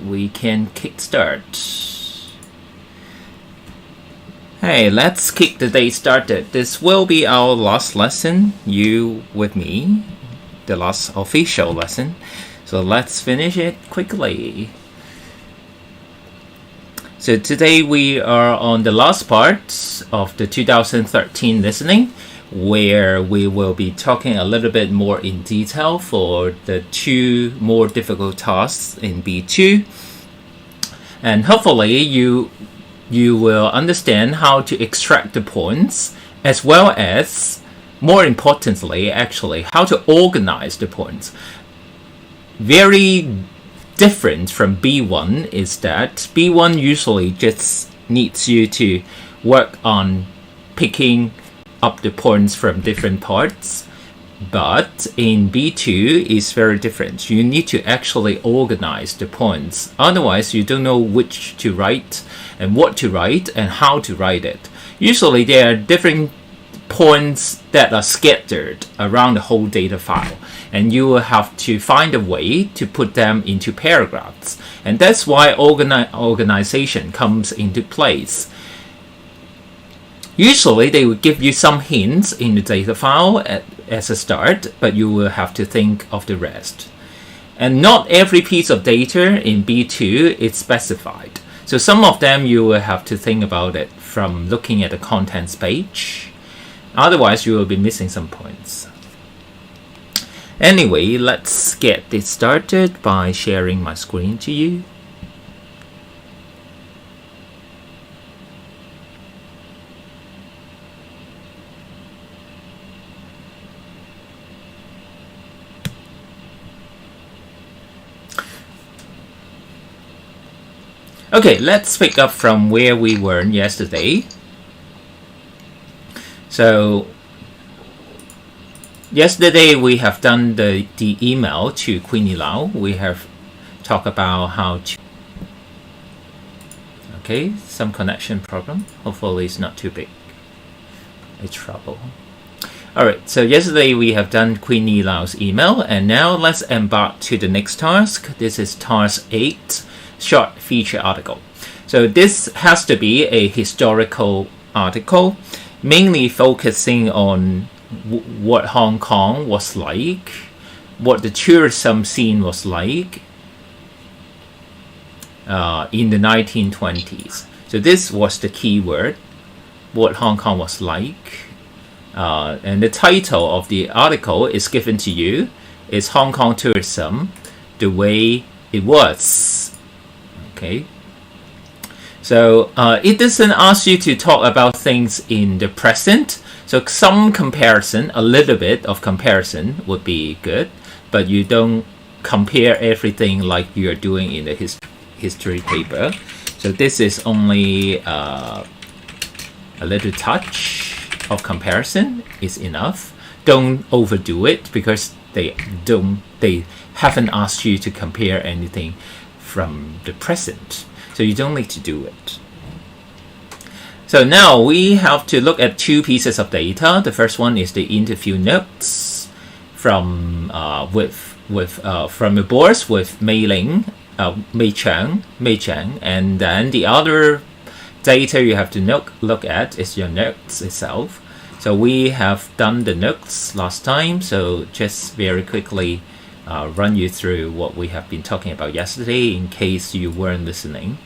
we can kickstart. Hey, let's kick the day started. This will be our last lesson, you with me, the last official lesson. So let's finish it quickly. So today we are on the last part of the 2013 listening, where we will be talking a little bit more in detail for the two more difficult tasks in B2. And hopefully you will understand how to extract the points, as well as, more importantly, actually, how to organize the points. Very different from B1 is that B1 usually just needs you to work on picking up the points from different parts, but in B2 it's very different. You need to actually organize the points, otherwise you don't know which to write and what to write and how to write it. Usually there are different points that are scattered around the whole data file, and you will have to find a way to put them into paragraphs, and that's why organization comes into place. Usually they will give you some hints in the data file as a start, but you will have to think of the rest. And not every piece of data in B2 is specified, so some of them you will have to think about it from looking at the contents page. Otherwise, you will be missing some points. Anyway, let's get this started by sharing my screen to you. Okay, let's pick up from where we were yesterday. So yesterday we have done the email to Queenie Lau. We have talked about how to... Okay, some connection problem. Hopefully it's not too big a trouble. Alright, so yesterday we have done Queenie Lau's email, and now let's embark to the next task. This is task 8, short feature article. So this has to be a historical article, mainly focusing on what Hong Kong was like, what the tourism scene was like in the 1920s. So this was the key word, what Hong Kong was like. And the title of the article is given to you, is Hong Kong Tourism, the Way It Was. Okay. So it doesn't ask you to talk about things in the present. So some comparison, a little bit of comparison would be good, but you don't compare everything like you're doing in the history paper. So this is only a little touch of comparison is enough. Don't overdo it, because they haven't asked you to compare anything from the present. So you don't need to do it. So now we have to look at two pieces of data. The first one is the interview notes from the boards with Mei Ling, Mei Chang, and then the other data you have to look at is your notes itself. So we have done the notes last time, so just very quickly run you through what we have been talking about yesterday in case you weren't listening.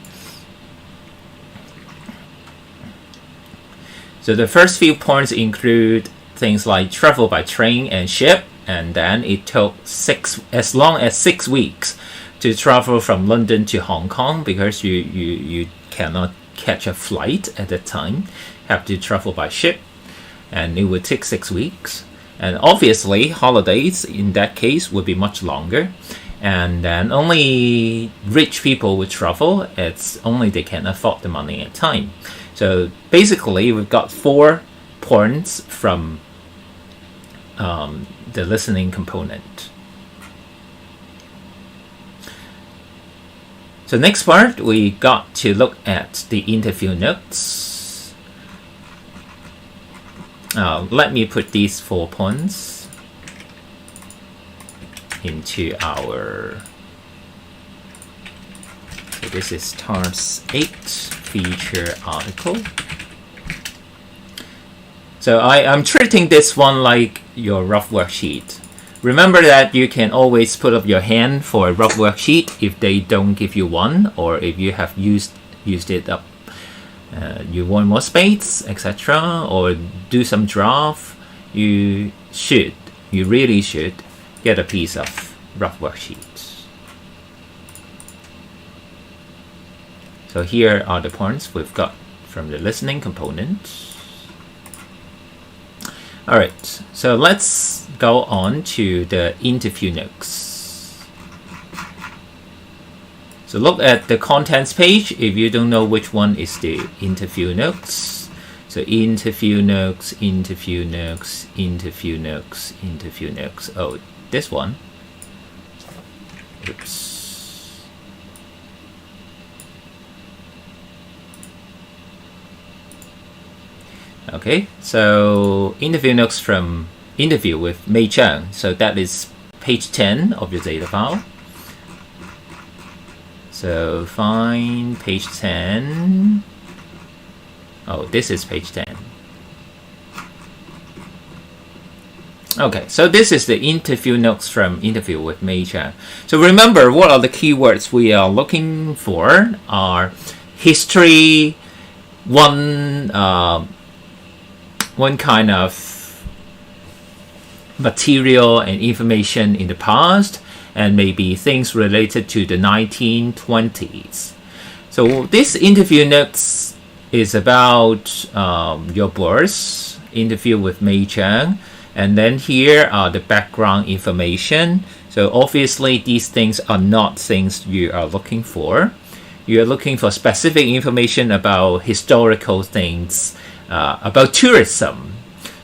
So the first few points include things like travel by train and ship, and then it took as long as 6 weeks to travel from London to Hong Kong, because you cannot catch a flight at that time, have to travel by ship, and it would take 6 weeks. And obviously holidays in that case would be much longer, and then only rich people would travel. It's only they can afford the money and time. So basically we've got 4 points from the listening component. So next part, we got to look at the interview notes. Let me put these 4 points into our So this is task 8 feature article. So I'm treating this one like your rough worksheet. Remember that you can always put up your hand for a rough worksheet if they don't give you one, or if you have used it up, you want more space, etc., or do some draft. You really should get a piece of rough worksheet. So here are the points we've got from the listening component. Alright, so let's go on to the interview notes. So look at the contents page if you don't know which one is the interview notes. So interview notes, interview notes, interview notes, interview notes. Oh, this one. Oops. Okay, so interview notes from interview with Mei Chang. So that is page 10 of your data file. So find page 10. Oh, this is page 10. Okay, so this is the interview notes from interview with Mei Chang. So remember, what are the keywords we are looking for are history, one kind of material and information in the past, and maybe things related to the 1920s. So this interview notes is about your boss interview with Mei Chang, and then here are the background information. So obviously these things are not things you are looking for. You're looking for specific information about historical things, about tourism.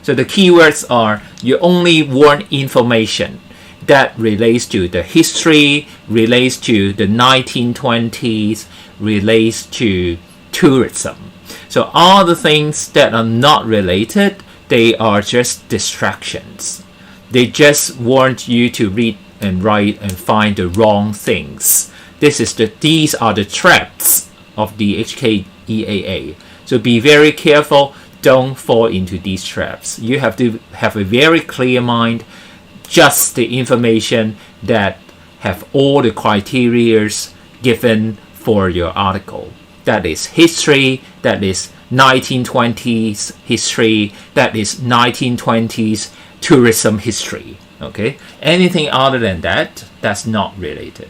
So the keywords are you only want information that relates to the history, relates to the 1920s, relates to tourism. So all the things that are not related, they are just distractions. They just want you to read and write and find the wrong things. These are the traps of the HKDSE. So be very careful. Don't fall into these traps. You have to have a very clear mind. Just the information that have all the criteria given for your article. That is history. That is 1920s history. That is 1920s tourism history. Okay. Anything other than that, that's not related.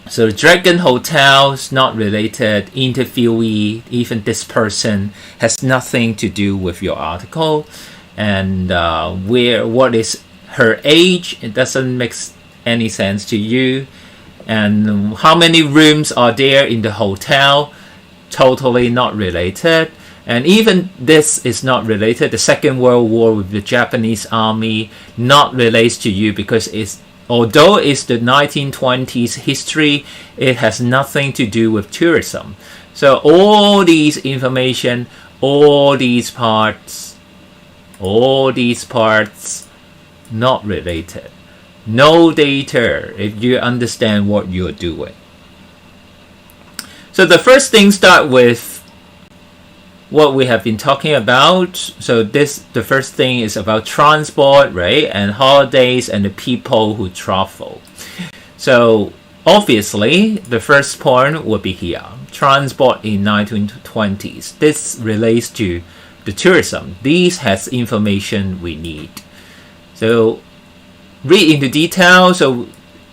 So the Dragon Hotel is not related. Interviewee, even this person, has nothing to do with your article. And what is her age? It doesn't make any sense to you. And how many rooms are there in the hotel? Totally not related. And even this is not related. The Second World War with the Japanese army not relates to you because although it's the 1920s history, it has nothing to do with tourism. So all these information, all these parts, not related. No data if you understand what you're doing. So the first thing start with what we have been talking about. So the first thing is about transport, right? And holidays and the people who travel. So obviously the first point would be here. Transport in 1920s. This relates to the tourism. These has information we need. So read into detail. So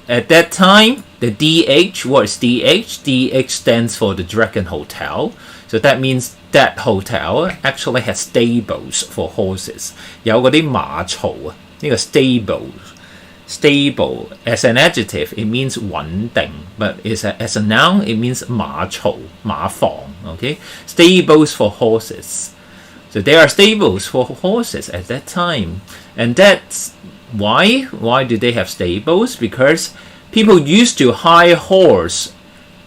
at that time, the DH, what is DH? DH stands for the Dragon Hotel. So that means that hotel actually has stables for horses. 有嗰啲馬槽啊，呢個 stable as an adjective it means 穩定, but as a noun it means 馬槽馬房. Okay, stables for horses. So there are stables for horses at that time, and that's why do they have stables? Because people used to hire horse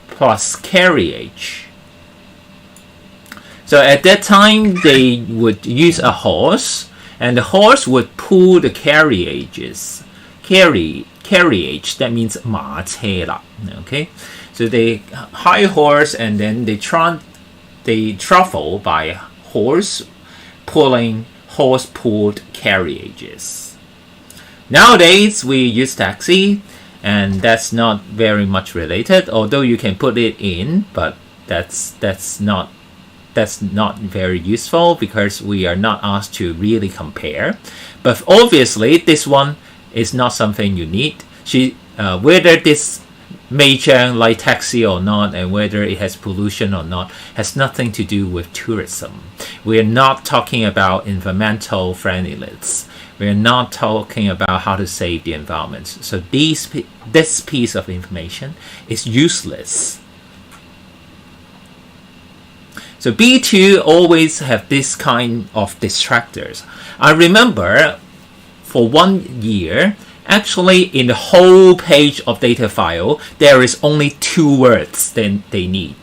plus carriage. So at that time, they would use a horse, and the horse would pull the carriages. Carriage, that means 馬車啦. Okay, So they hire horse and then they travel by horse-pulled carriages. Nowadays we use taxi, and that's not very much related. Although you can put it in, but that's not very useful because we are not asked to really compare. But obviously, this one is not something you need. Whether this Meijiang like taxi or not, and whether it has pollution or not, has nothing to do with tourism. We are not talking about environmental friendliness. We are not talking about how to save the environment. So this piece of information is useless. So B2 always have this kind of distractors. I remember for 1 year, actually in the whole page of data file, there is only 2 words that they need.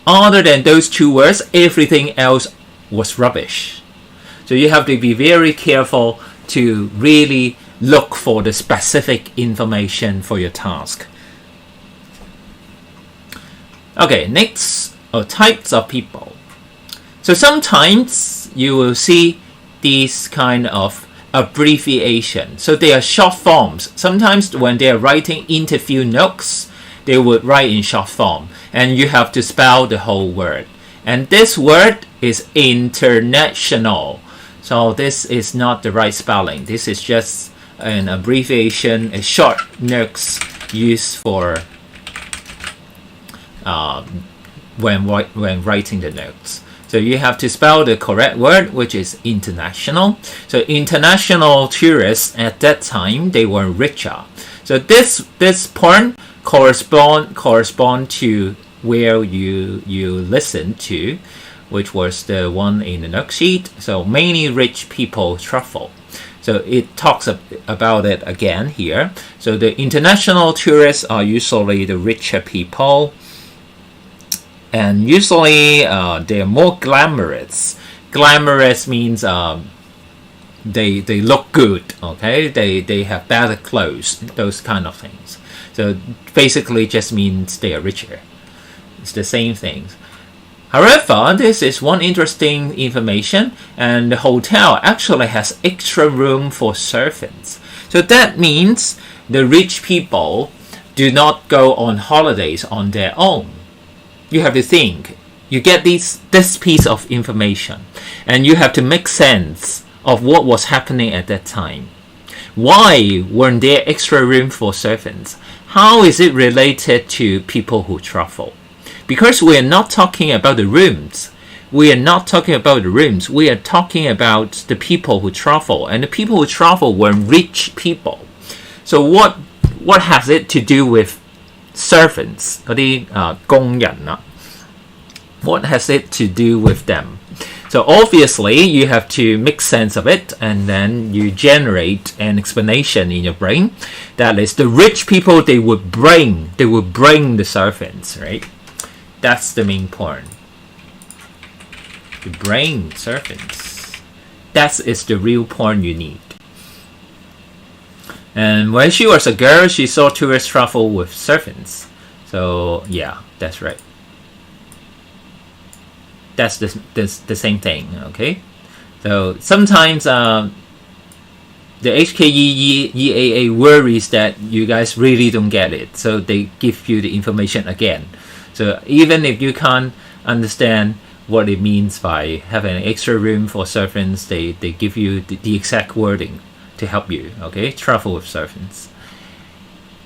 Other than those 2 words, everything else was rubbish. So you have to be very careful to really look for the specific information for your task. Okay, next, types of people. So sometimes you will see these kind of abbreviation. So they are short forms. Sometimes when they are writing interview notes, they would write in short form, and you have to spell the whole word. And this word is international. So this is not the right spelling. This is just an abbreviation, a short notes used for when writing the notes. So you have to spell the correct word, which is international. So international tourists at that time, they were richer. So this point correspond to where you listen to, which was the one in the note sheet. So many rich people travel. So it talks about it again here. So the international tourists are usually the richer people. And usually they're more glamorous. Glamorous means they look good, okay? They have better clothes, those kind of things. So basically just means they are richer. It's the same thing. However, this is one interesting information, and the hotel actually has extra room for servants. So that means the rich people do not go on holidays on their own. You have to think. You get this piece of information, and you have to make sense of what was happening at that time. Why weren't there extra room for servants? How is it related to people who travel? Because we are not talking about the rooms. We are not talking about the rooms. We are talking about the people who travel, and the people who travel were rich people. So what has it to do with servants, 嗰啲工人啊? What has it to do with them? So obviously you have to make sense of it, and then you generate an explanation in your brain. That is, the rich people, they would bring the servants, right? That's the main point. To bring servants. That is the real point you need. And when she was a girl, she saw tourists travel with servants. So yeah, that's right. That's the same thing, okay? So sometimes the HKDSE worries that you guys really don't get it. So they give you the information again. So even if you can't understand what it means by having an extra room for servants, they give you the exact wording to help you, okay? Travel with servants.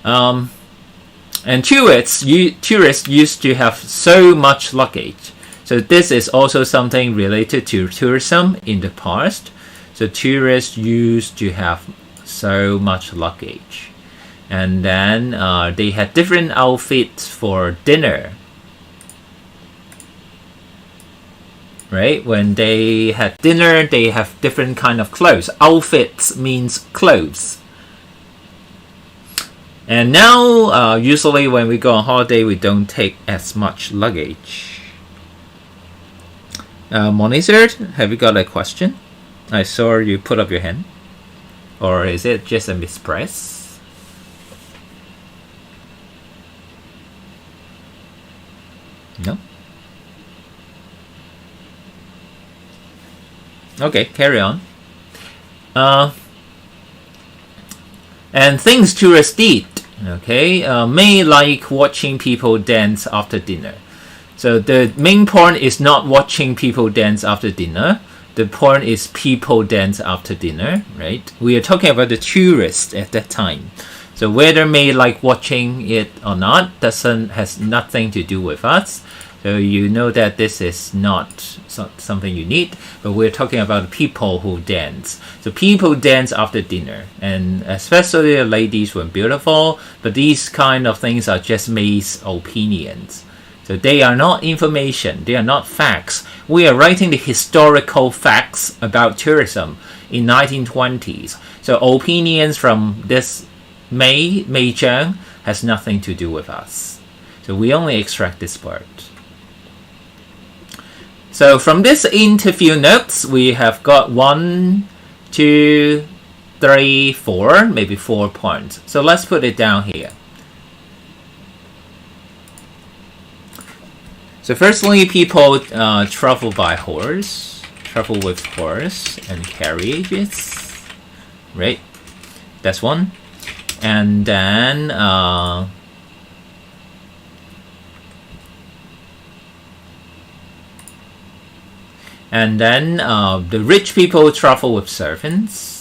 And tourists used to have so much luggage. So this is also something related to tourism in the past. So tourists used to have so much luggage. And then they had different outfits for dinner. Right? When they had dinner, they have different kind of clothes. Outfits means clothes. And now, usually when we go on holiday, we don't take as much luggage. Monitor, have you got a question? I saw you put up your hand. Or is it just a mispress? No? Okay, carry on. And things tourists did, okay, may like watching people dance after dinner. So the main point is not watching people dance after dinner. The point is people dance after dinner, right? We are talking about the tourists at that time. So whether may like watching it or not has nothing to do with us. So you know that this is not something you need, but we're talking about people who dance. So people dance after dinner, and especially the ladies were beautiful, but these kind of things are just May's opinions. So they are not information, they are not facts. We are writing the historical facts about tourism in 1920s. So opinions from this Mei Zhang has nothing to do with us. So we only extract this part. So from this interview notes, we have got 1, 2, 3, 4, maybe 4 points. So let's put it down here. So firstly, people travel by horse, travel with horse and carriages, right? That's one. And then the rich people travel with servants.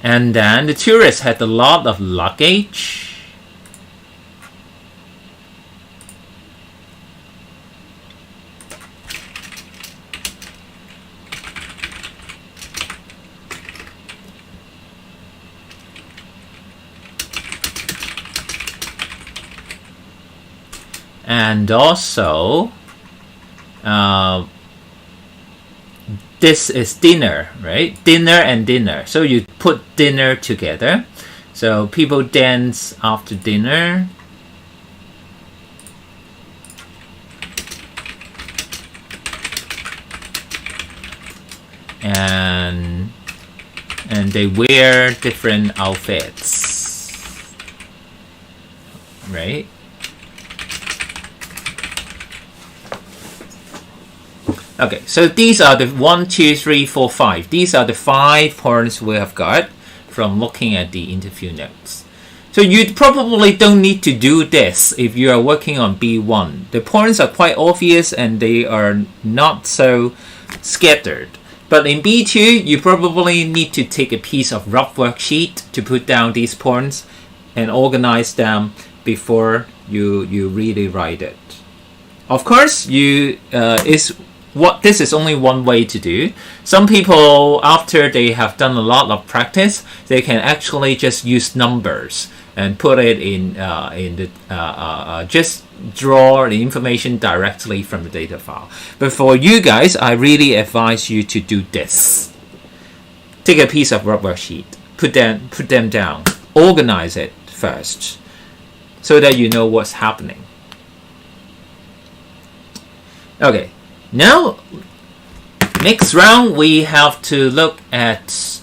And then the tourists had a lot of luggage. And also, this is dinner, right? Dinner and dinner. So you put dinner together. So people dance after dinner. And they wear different outfits, right? Okay, so these are the 1, 2, 3, 4, 5. These are the 5 points we have got from looking at the interview notes. So you probably don't need to do this if you are working on B1. The points are quite obvious and they are not so scattered. But in B2, you probably need to take a piece of rough worksheet to put down these points and organize them before you really write it. Of course, this is only one way to do. Some people, after they have done a lot of practice, they can actually just use numbers and put it in just draw the information directly from the data file. But for you guys, I really advise you to do this. Take a piece of worksheet, put them down, organize it first, so that you know what's happening. Okay. Now, next round, we have to look at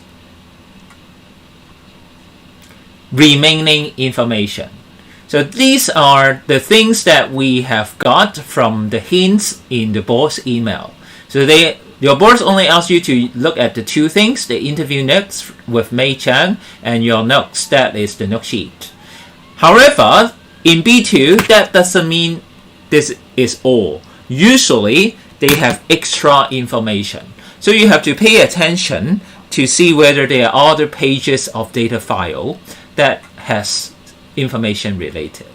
remaining information. So these are the things that we have got from the hints in the boss email. So your boss only asks you to look at the 2 things, the interview notes with Mei Chang and your notes, that is the note sheet. However, in B2, that doesn't mean this is all. Usually, they have extra information. So you have to pay attention to see whether there are other pages of data file that has information related.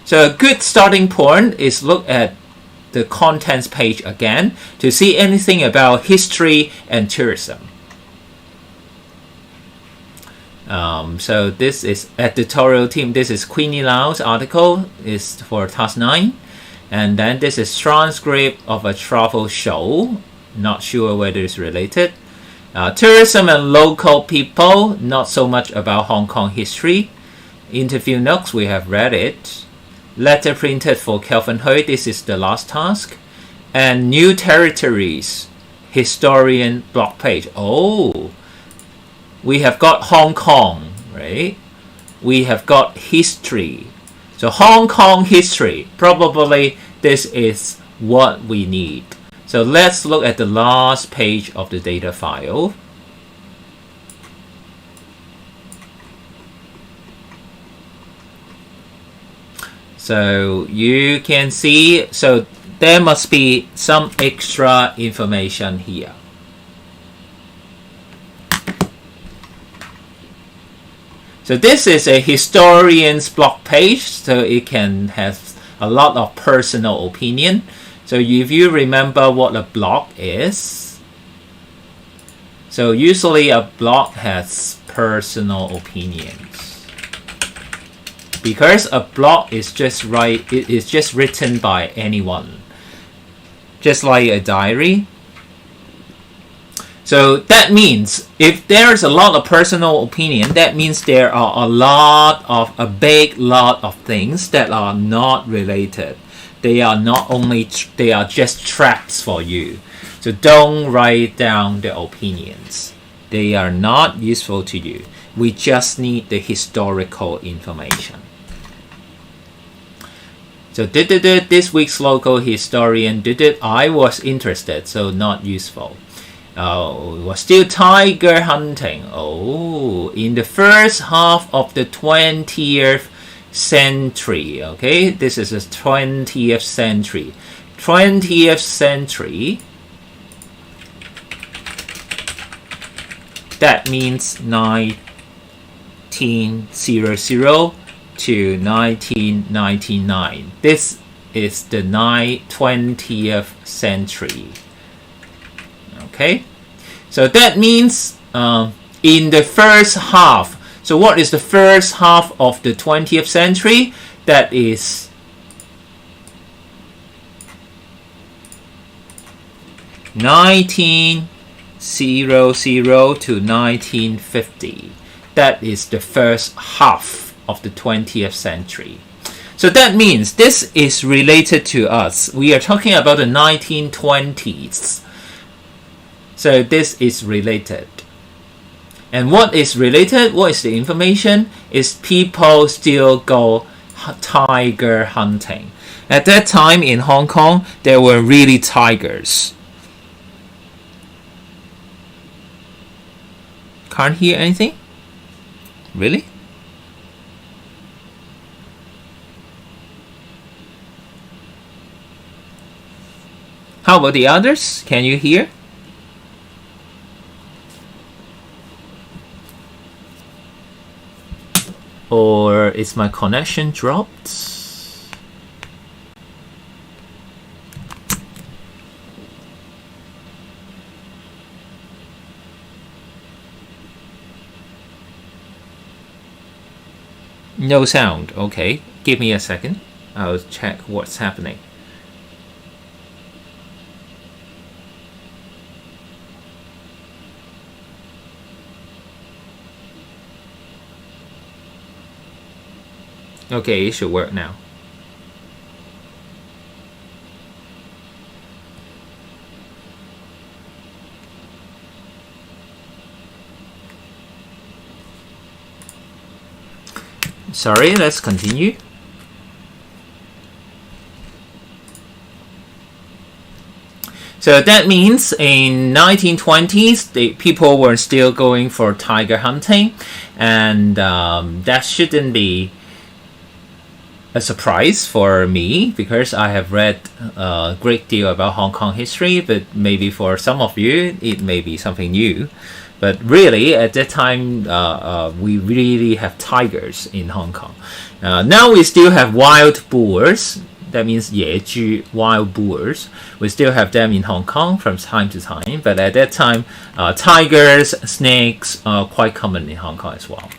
So a good starting point is look at the contents page again to see anything about history and tourism. So this is editorial team. This is Queenie Lau's article, is for task 9. And then this is transcript of a travel show. Not sure whether it's related. Tourism and local people, not so much about Hong Kong history. Interview notes, we have read it. Letter printed for Kelvin Hui, this is the last task. And new territories, historian blog page. Oh, we have got Hong Kong, right? We have got history. So Hong Kong history, probably this is what we need. So let's look at the last page of the data file. So you can see, so there must be some extra information here. So this is a historian's blog page, so it can have a lot of personal opinion. So if you remember what a blog is, so usually a blog has personal opinions, because a blog is just it is just written by anyone, just like a diary. So that means if there's a lot of personal opinion, that means there are a big lot of things that are not related. They are not only, they are just traps for you. So don't write down the opinions. They are not useful to you. We just need the historical information. So this week's local historian did it. I was interested, so not useful. Was still tiger hunting. Oh, in the first half of the 20th century. Okay, this is the 20th century. 20th century. That means 1900 to 1999. This is the 20th century. Okay, so that means in the first half. So what is the first half of the 20th century? That is (1900) to 1950. That is the first half of the 20th century. So that means this is related to us. We are talking about the 1920s. So this is related. And what is related? What is the information? Is people still go tiger hunting. At that time in Hong Kong, there were really tigers. Can't hear anything? Really? How about the others? Can you hear? Or is my connection dropped? No sound. Okay, give me a second. I'll check what's happening. Okay, it should work now. Sorry, let's continue. So that means in 1920s, the people were still going for tiger hunting, and that shouldn't be a surprise for me, because I have read a great deal about Hong Kong history, but maybe for some of you it may be something new. But really, at that time, we really have tigers in Hong Kong. Now we still have wild boars. That means 野猪, wild boars. We still have them in Hong Kong from time to time. But at that time, tigers, snakes are quite common in Hong Kong as well.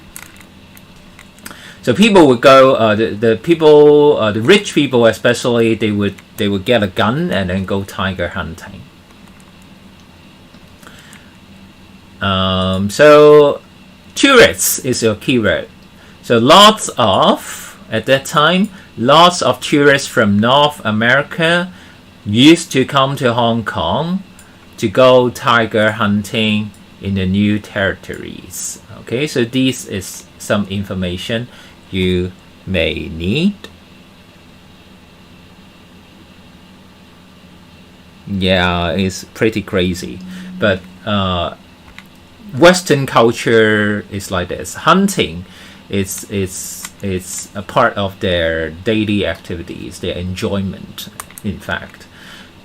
So people would go. The people, the rich people especially, they would get a gun and then go tiger hunting. So tourists is your keyword. So at that time, lots of tourists from North America used to come to Hong Kong to go tiger hunting in the new territories. Okay, so this is some information you may need. Yeah, it's pretty crazy, but Western culture is like this. Hunting is a part of their daily activities, their enjoyment, in fact.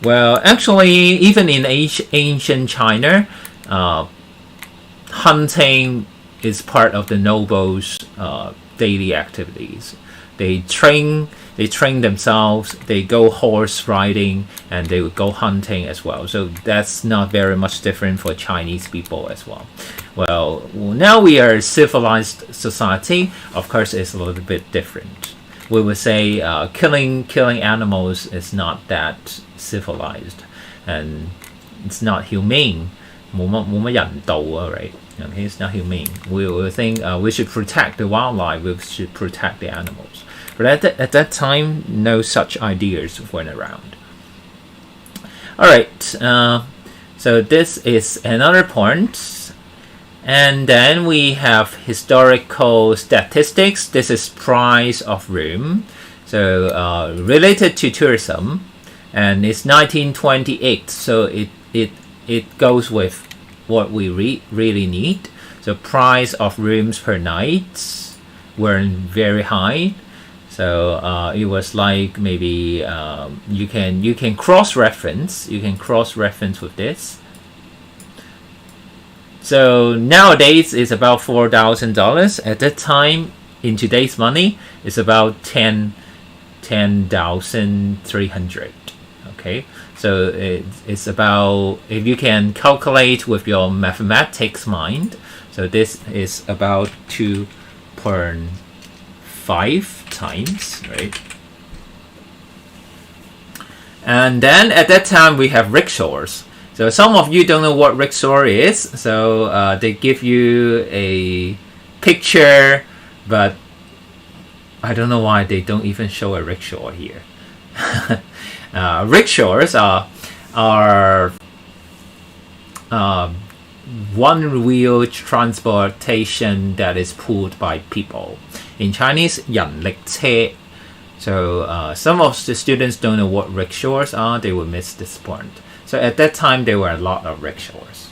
Well, actually, even in ancient China, hunting is part of the nobles' daily activities. They train themselves, they go horse riding, and they would go hunting as well. So that's not very much different for Chinese people as well. Well, now we are a civilized society. Of course, it's a little bit different. We would say killing animals is not that civilized, and it's not humane. 冇乜人道啊, right? Okay, it's not humane. We will think we should protect the wildlife. We should protect the animals. But at that time, no such ideas went around. All right. So this is another point. And then we have historical statistics. This is price of room. So related to tourism. And it's 1928. So it goes with what we really need. So price of rooms per night weren't very high. So it was like maybe you can cross-reference. You can cross-reference with this. So nowadays it's about $4,000. At that time, in today's money, it's about 10,300. Okay, so it's about, if you can calculate with your mathematics mind, so this is about 2.5 times, right? And then at that time we have rickshaws. So some of you don't know what rickshaw is, so they give you a picture, but I don't know why they don't even show a rickshaw here. Rickshaws are one-wheel transportation that is pulled by people. In Chinese, 人力車. So some of the students don't know what rickshaws are. They will miss this point. So at that time, there were a lot of rickshaws.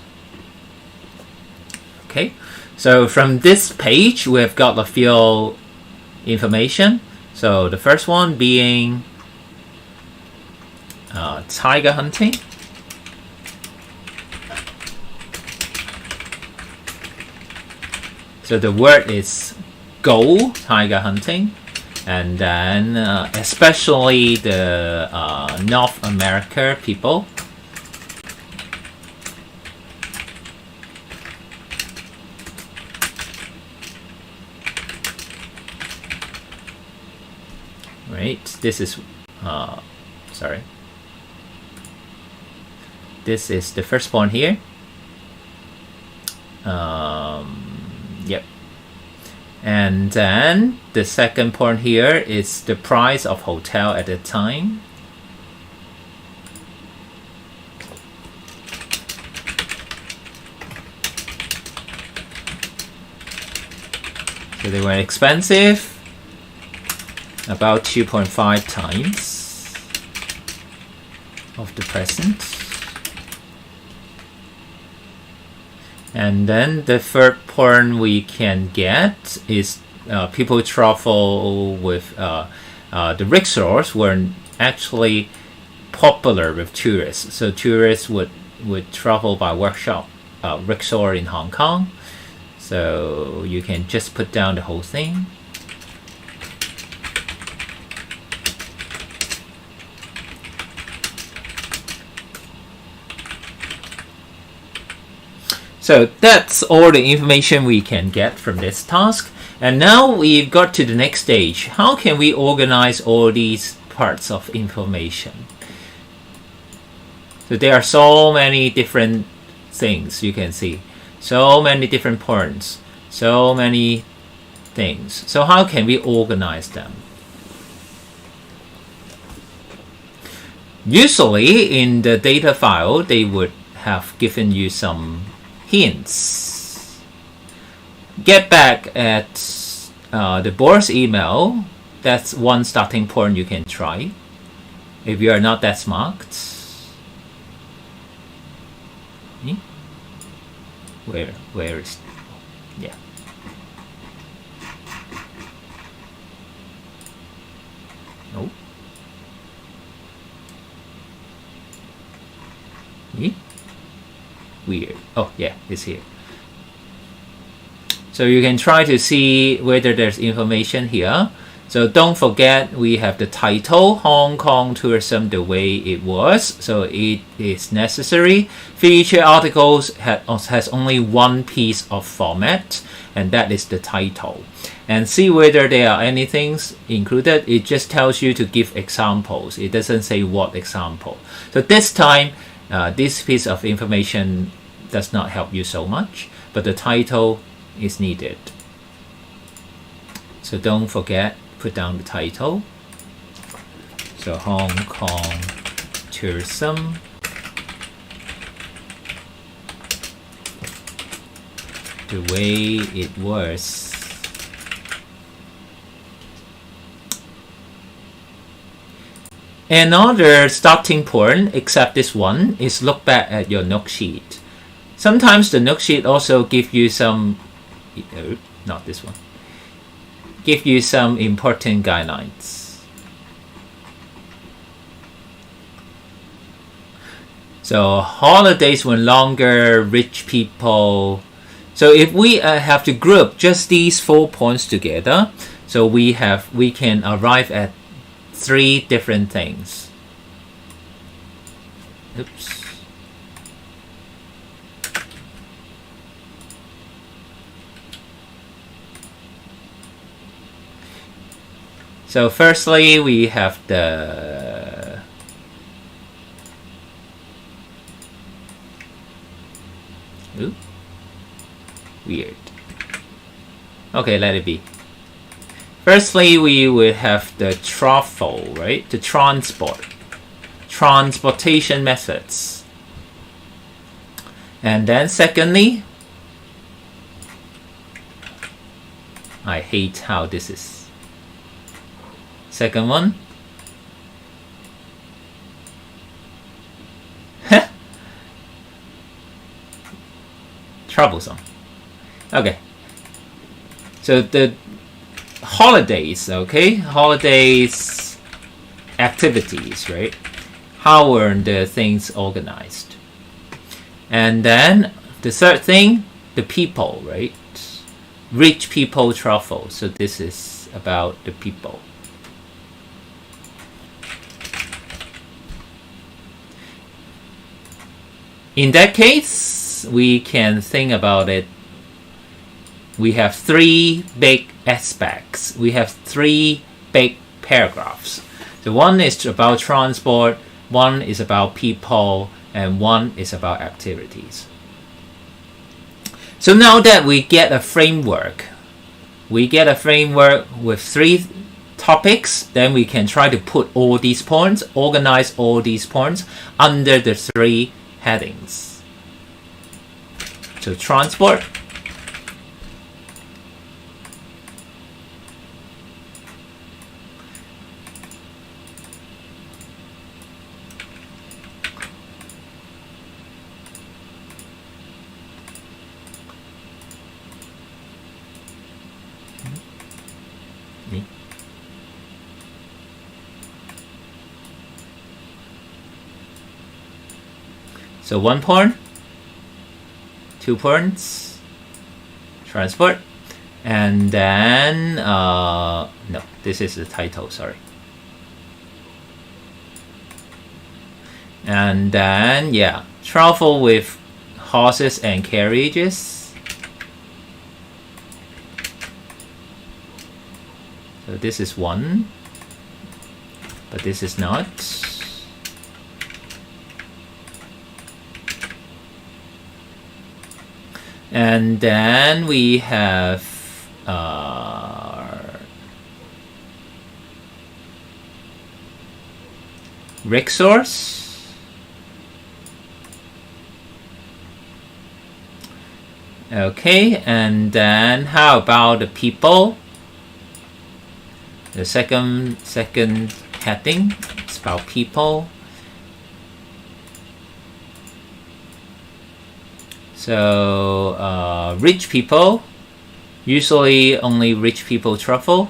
Okay, so from this page, we've got a few information. So the first one being tiger hunting. So the word is go, tiger hunting. And then especially the North America people. Right, this is sorry. This is the first point here. Yep. And then the second point here is the price of hotel at the time. So they were expensive, about 2.5 times of the present. And then the third point we can get is people travel with the rickshaws were actually popular with tourists. So tourists would travel by rickshaw in Hong Kong. So you can just put down the whole thing. So that's all the information we can get from this task. And now we've got to the next stage. How can we organize all these parts of information? So there are so many different things you can see. So many different points. So many things. So how can we organize them? Usually in the data file, they would have given you some hints. Get back at the board's email. That's one starting point you can try if you are not that smart. Where is, yeah. Oh. Weird. Oh yeah, it's here. So you can try to see whether there's information here. So don't forget we have the title, Hong Kong Tourism the Way It Was. So it is necessary. Feature articles has only one piece of format, and that is the title. And see whether there are any things included. It just tells you to give examples. It doesn't say what example. So this time, this piece of information does not help you so much, but the title is needed. So don't forget, put down the title. So Hong Kong Tourism the Way It Was. Another starting point, except this one, is look back at your note sheet. Sometimes the note sheet also give you some, not this one, give you some important guidelines. So holidays when longer, rich people. So if we have to group just these 4 points together, so we can arrive at 3 different things. Oops. So firstly, we have the weird. Okay, let it be. Firstly, we will have the travel, right? The transportation methods. And then secondly, I hate how this is. Second one, troublesome. Okay, so the holidays, okay, holidays activities, right? How were the things organized? And then the third thing, the people, right? Rich people travel. So this is about the people. In that case, we can think about it. We have 3 big aspects. We have 3 big paragraphs. So one is about transport, one is about people, and one is about activities. So now that we get a framework, with 3 topics, then we can try to put all these points, organize all these points under the 3 headings. So transport, so 1 point, 2 points, transport, and then no, this is the title, sorry. And then yeah, travel with horses and carriages. So this is 1, but this is not. And then we have rickshaws. Okay, and then how about the people? The second heading is about people. So rich people, usually only rich people travel.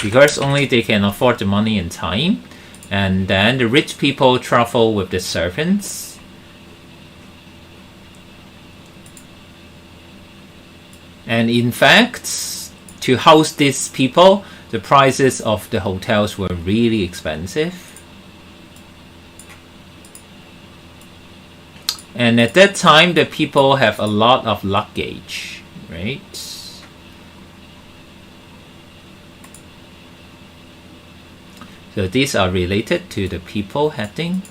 Because only they can afford the money and time. And then the rich people travel with the servants. And in fact, to house these people, the prices of the hotels were really expensive. And at that time, the people have a lot of luggage, right? So these are related to the people heading.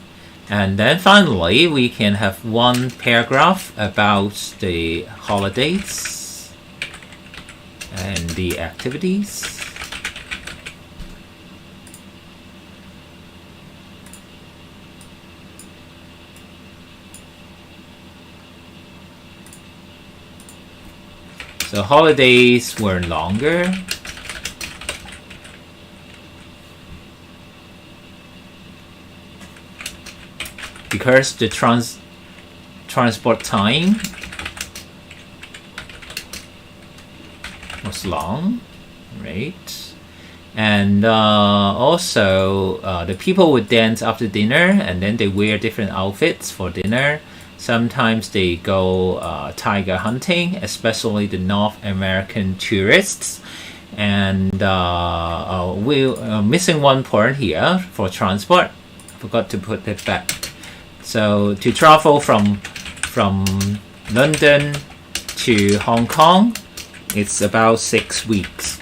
And then finally, we can have one paragraph about the holidays and the activities. So holidays were longer. Because the transport time was long, right? And also the people would dance after dinner, and then they wear different outfits for dinner. Sometimes they go tiger hunting, especially the North American tourists. And we're missing one part here for transport. Forgot to put it back. So to travel from London to Hong Kong, it's about 6 weeks,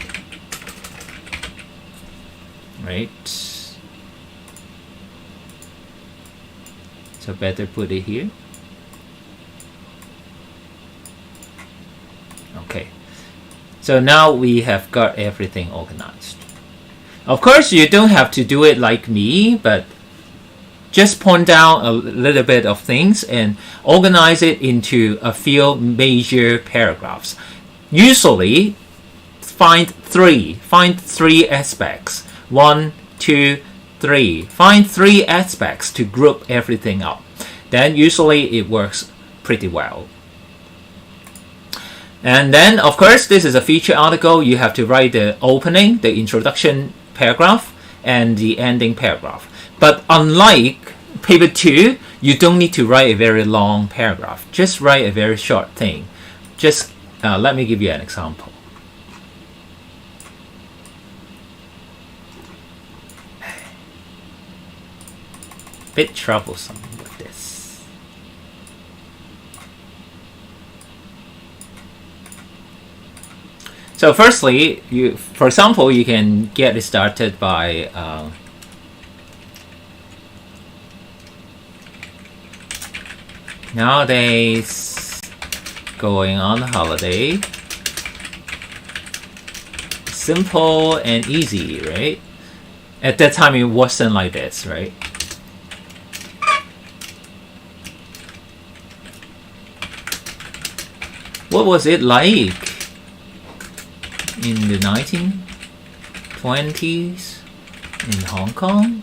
right? So better put it here. Okay. So now we have got everything organized. Of course, you don't have to do it like me, but just point down a little bit of things and organize it into a few major paragraphs. Usually, find three aspects. 1, 2, 3. Find 3 aspects to group everything up. Then usually it works pretty well. And then, of course, this is a feature article. You have to write the opening, the introduction paragraph, and the ending paragraph. But unlike paper 2, you don't need to write a very long paragraph. Just write a very short thing. Just let me give you an example. Bit troublesome with this. So firstly, for example, you can get it started by nowadays going on holiday. Simple and easy, right? At that time it wasn't like this, right? What was it like in the 1920s in Hong Kong?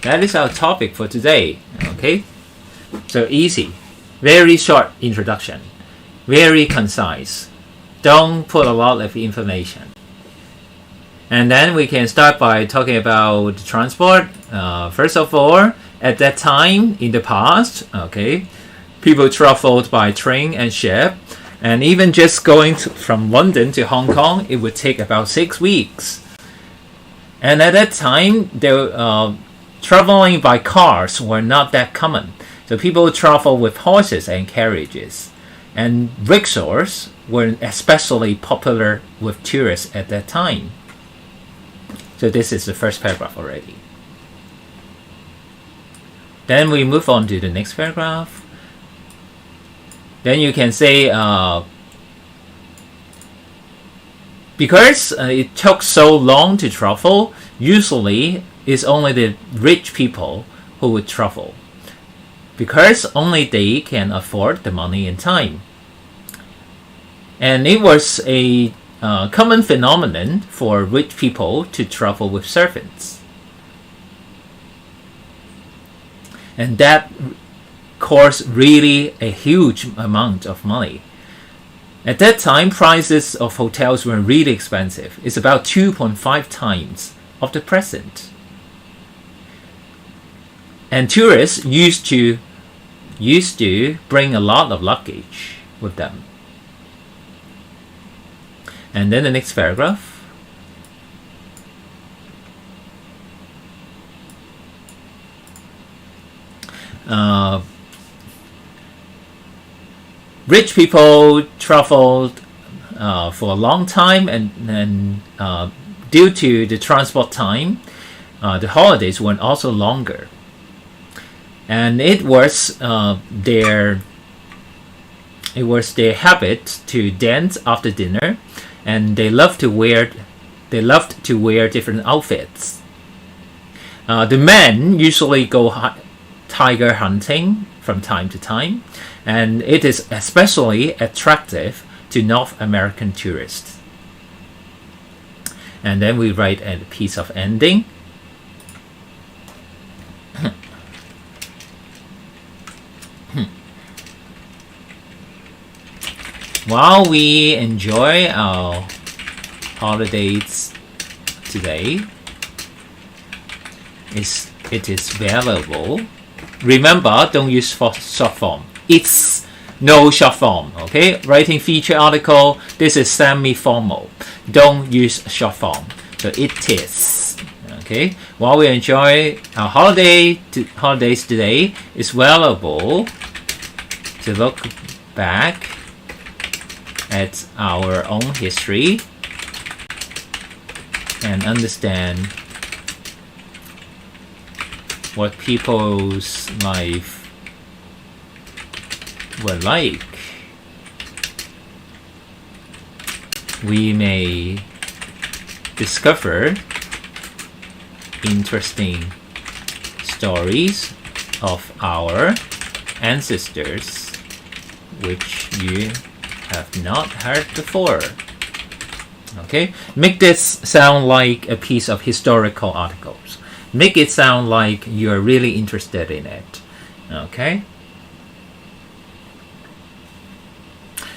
That is our topic for today, okay? So easy, very short introduction, very concise. Don't put a lot of information. And then we can start by talking about transport. First of all, at that time in the past, okay, people traveled by train and ship, and even just going from London to Hong Kong, it would take about 6 weeks. And at that time, traveling by cars were not that common. So people travel with horses and carriages. And rickshaws were especially popular with tourists at that time. So this is the first paragraph already. Then we move on to the next paragraph. Then you can say, because it took so long to travel, usually it's only the rich people who would travel, because only they can afford the money and time. And it was a common phenomenon for rich people to travel with servants. And that cost really a huge amount of money. At that time, prices of hotels were really expensive. It's about 2.5 times of the present. And tourists used to bring a lot of luggage with them. And then the next paragraph. Rich people traveled for a long time, and due to the transport time, the holidays were also longer. And it was their habit to dance after dinner, and they loved to wear different outfits. The men usually go tiger hunting from time to time, and it is especially attractive to North American tourists. And then we write a piece of ending. While we enjoy our holidays today, it is valuable. Remember, don't use short form. It's no short form, okay? Writing feature article, this is semi-formal. Don't use short form. So it is, okay? While we enjoy our holidays today, it's valuable to look back at our own history and understand what people's life were like. We may discover interesting stories of our ancestors which you have not heard before. Okay, make this sound like a piece of historical articles. Make it sound like you're really interested in it. Okay,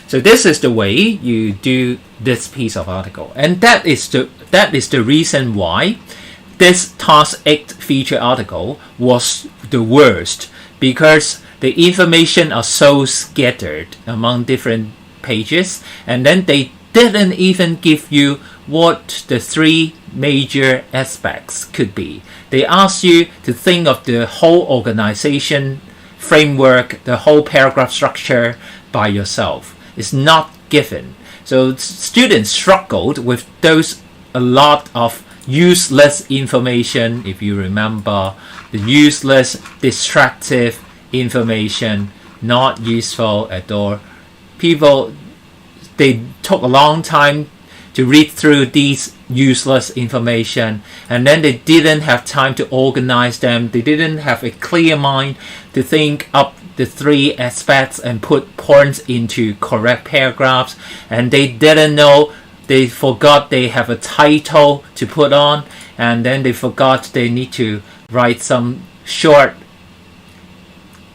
so this is the way you do this piece of article, and that is the reason why this task 8 feature article was the worst, because the information are so scattered among different pages, and then they didn't even give you what the 3 major aspects could be. They asked you to think of the whole organization framework, the whole paragraph structure by yourself. It's not given. So students struggled with a lot of useless information. If you remember, the useless, distractive information, not useful at all. They took a long time to read through these useless information, and then they didn't have time to organize them. They didn't have a clear mind to think up the 3 aspects and put points into correct paragraphs, and they forgot they have a title to put on, and then they forgot they need to write some short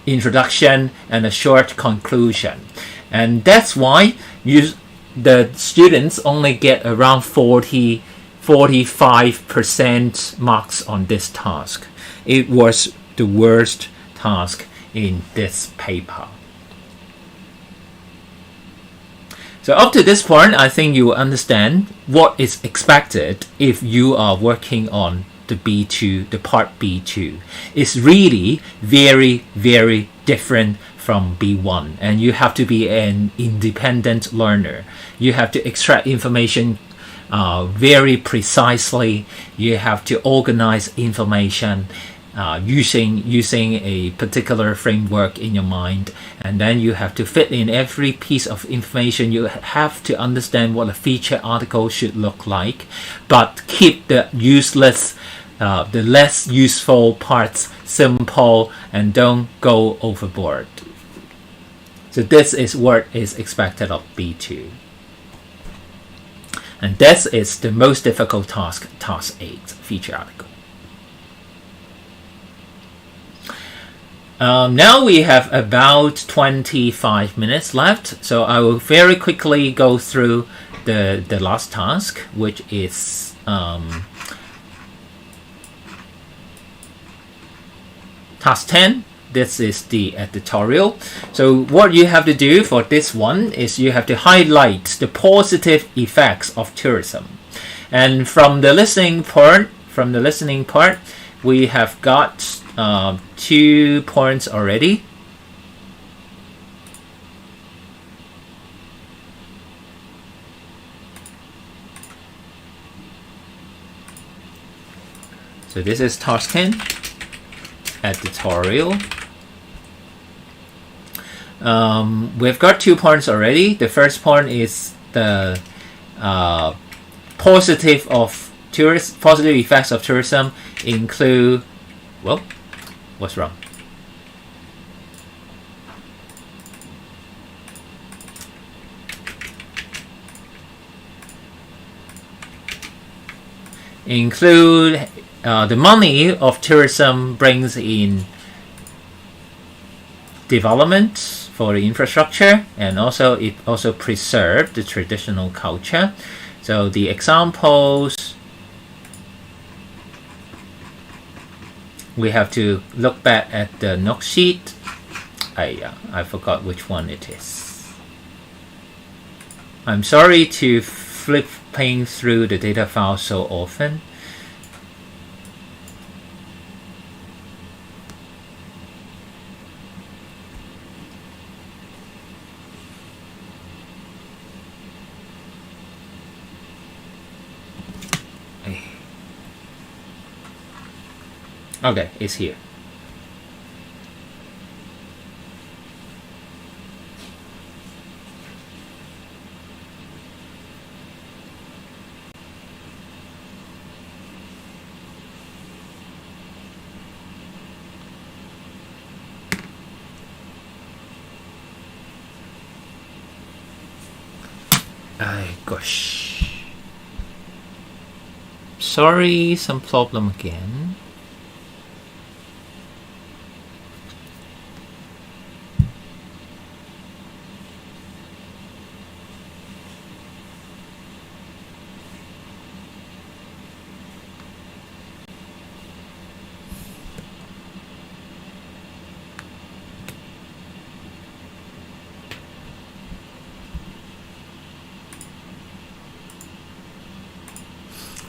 introduction and a short conclusion. And that's why the students only get around 45% marks on this task. It was the worst task in this paper. So up to this point, I think you understand what is expected if you are working on the B2, the part B2. It's really very, very different from B1, and you have to be an independent learner. You have to extract information very precisely. You have to organize information using a particular framework in your mind, and then you have to fit in every piece of information. You have to understand what a feature article should look like, but keep the the less useful parts simple and don't go overboard. So this is what is expected of B2. And this is the most difficult task, task 8, feature article. Now we have about 25 minutes left, so I will very quickly go through the last task, which is task 10. This is the editorial. So what you have to do for this one is you have to highlight the positive effects of tourism. And from the listening part, we have got 2 points already. So this is task 10, editorial. We've got 2 points already. The first point is the positive effects of tourism include, well, what's wrong? Include the money of tourism brings in development for the infrastructure, and also it also preserves the traditional culture. So the examples, we have to look back at the note sheet. I forgot which one it is. I'm sorry to flipping through the data file so often. Okay, it's here. Gosh. Sorry, some problem again.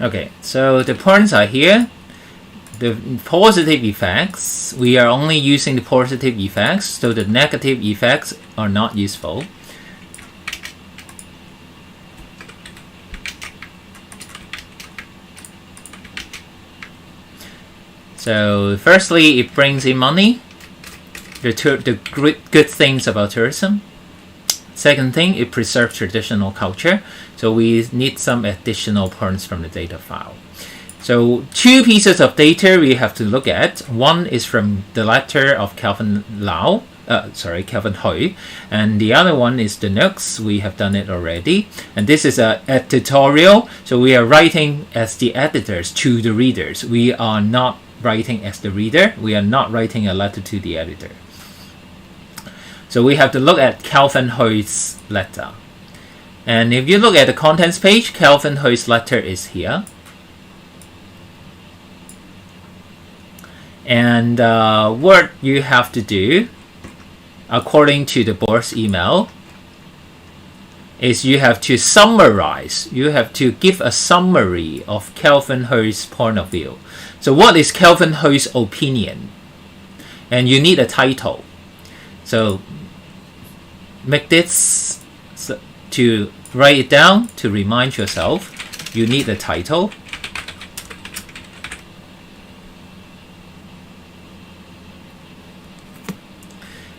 Okay, so the points are here. The positive effects, we are only using the positive effects, so the negative effects are not useful. So firstly, it brings in money, the good things about tourism. Second thing, it preserves traditional culture. So we need some additional points from the data file. So 2 pieces of data we have to look at. One is from the letter of Kelvin Hui, and the other one is the notes. We have done it already. And this is an editorial. So we are writing as the editors to the readers. We are not writing as the reader. We are not writing a letter to the editor. So we have to look at Kelvin Hui's letter. And if you look at the contents page, Kelvin Hui's letter is here. And what you have to do, according to the board's email, is you have to summarize. You have to give a summary of Kelvin Hui's point of view. So what is Kelvin Hui's opinion? And you need a title. So make this to write it down to remind yourself. you need a title.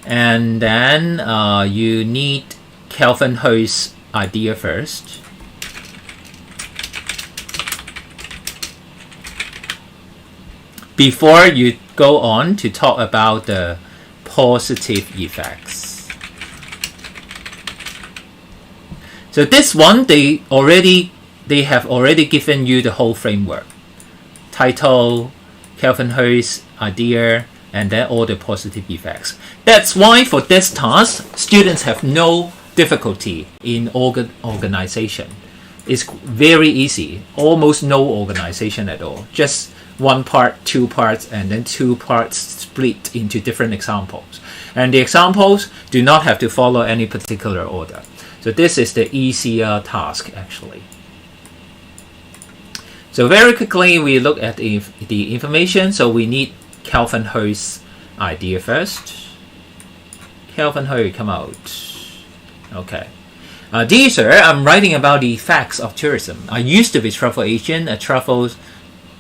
And then you need Kelvin Hu's idea first. Before you go on to talk about the positive effects. So this one, they have already given you the whole framework. Title, Kelvin Hu's idea, and then all the positive effects. That's why for this task, students have no difficulty in organization. It's very easy, almost no organization at all. Just one part, two parts, and then two parts split into different examples. And the examples do not have to follow any particular order. So this is the easier task actually. So very quickly we look at the information. So we need Kelvin Hu's idea first. Kelvin Hu, come out. Okay. Dear sir, I'm writing about the effects of tourism. I used to be a travel agent at travels,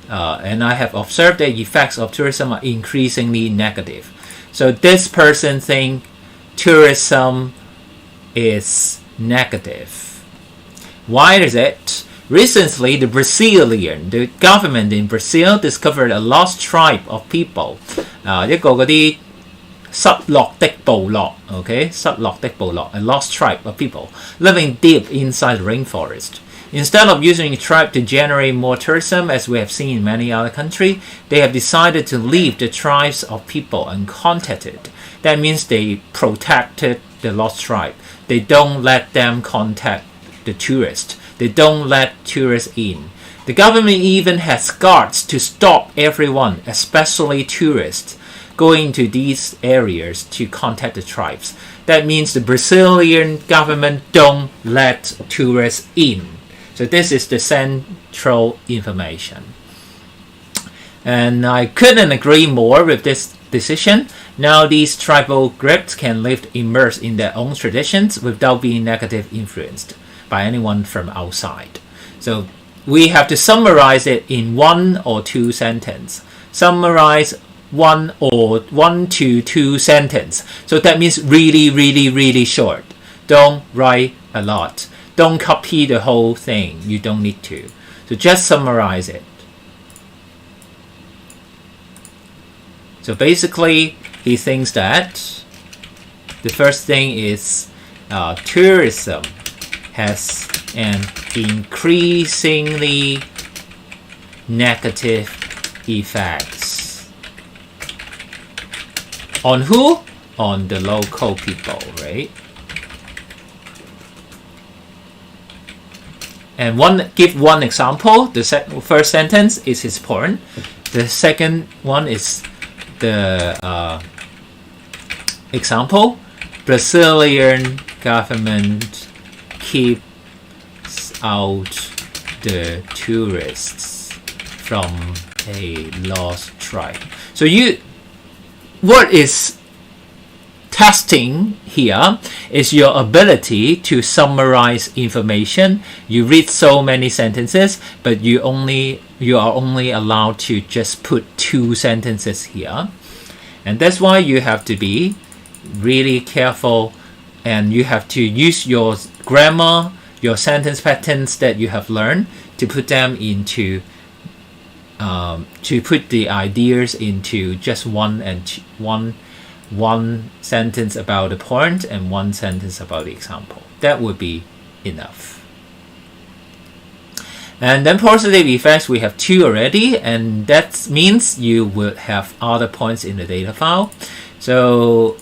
and I have observed that the effects of tourism are increasingly negative. So this person thinks tourism is negative. Why is it? Recently, the government in Brazil discovered a lost tribe of people. 一個嗰啲失落的部落 ，okay， 失落的部落 a lost tribe of people living deep inside the rainforest. Instead of using a tribe to generate more tourism, as we have seen in many other countries, they have decided to leave the tribes of people uncontacted. That means they protected the lost tribe. They don't let them contact the tourists. They don't let tourists in. The government even has guards to stop everyone, especially tourists, going to these areas to contact the tribes. That means the Brazilian government don't let tourists in. So this is the central information. And I couldn't agree more with this decision. Now these tribal groups can live immersed in their own traditions without being negatively influenced by anyone from outside. So we have to summarize it in one or two sentences. Summarize one to two sentences. So that means really short. Don't write a lot. Don't copy the whole thing. You don't need to. So just summarize it. So basically, he thinks that the first thing is tourism has an increasingly negative effects. On who? On the local people, right? And give one example. The first sentence is his point. The second one is the example. Brazilian government keeps out the tourists from a lost tribe. So what is testing here is your ability to summarize information. You read so many sentences, but you are only allowed to just put two sentences here. And that's why you have to be really careful, and you have to use your grammar, your sentence patterns that you have learned to put them into to put the ideas into just one sentence about the point and one sentence about the example. That would be enough. And then positive effects, we have two already, and that means you will have other points in the data file. So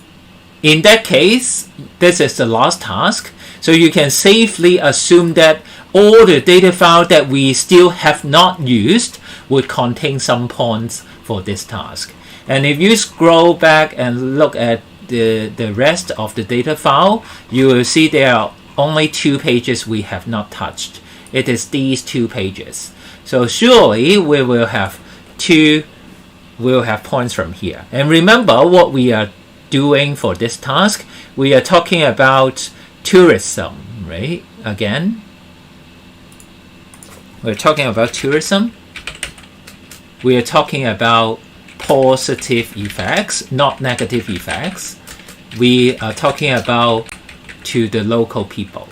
in that case, this is the last task. So you can safely assume that all the data file that we still have not used would contain some points for this task. And if you scroll back and look at the rest of the data file, you will see there are only 2 pages we have not touched. It is these 2 pages. So surely we will have points from here. And remember what we are doing for this task. We are talking about tourism, right? Again, we're talking about tourism. We are talking about positive effects, not negative effects. We are talking about to the local people.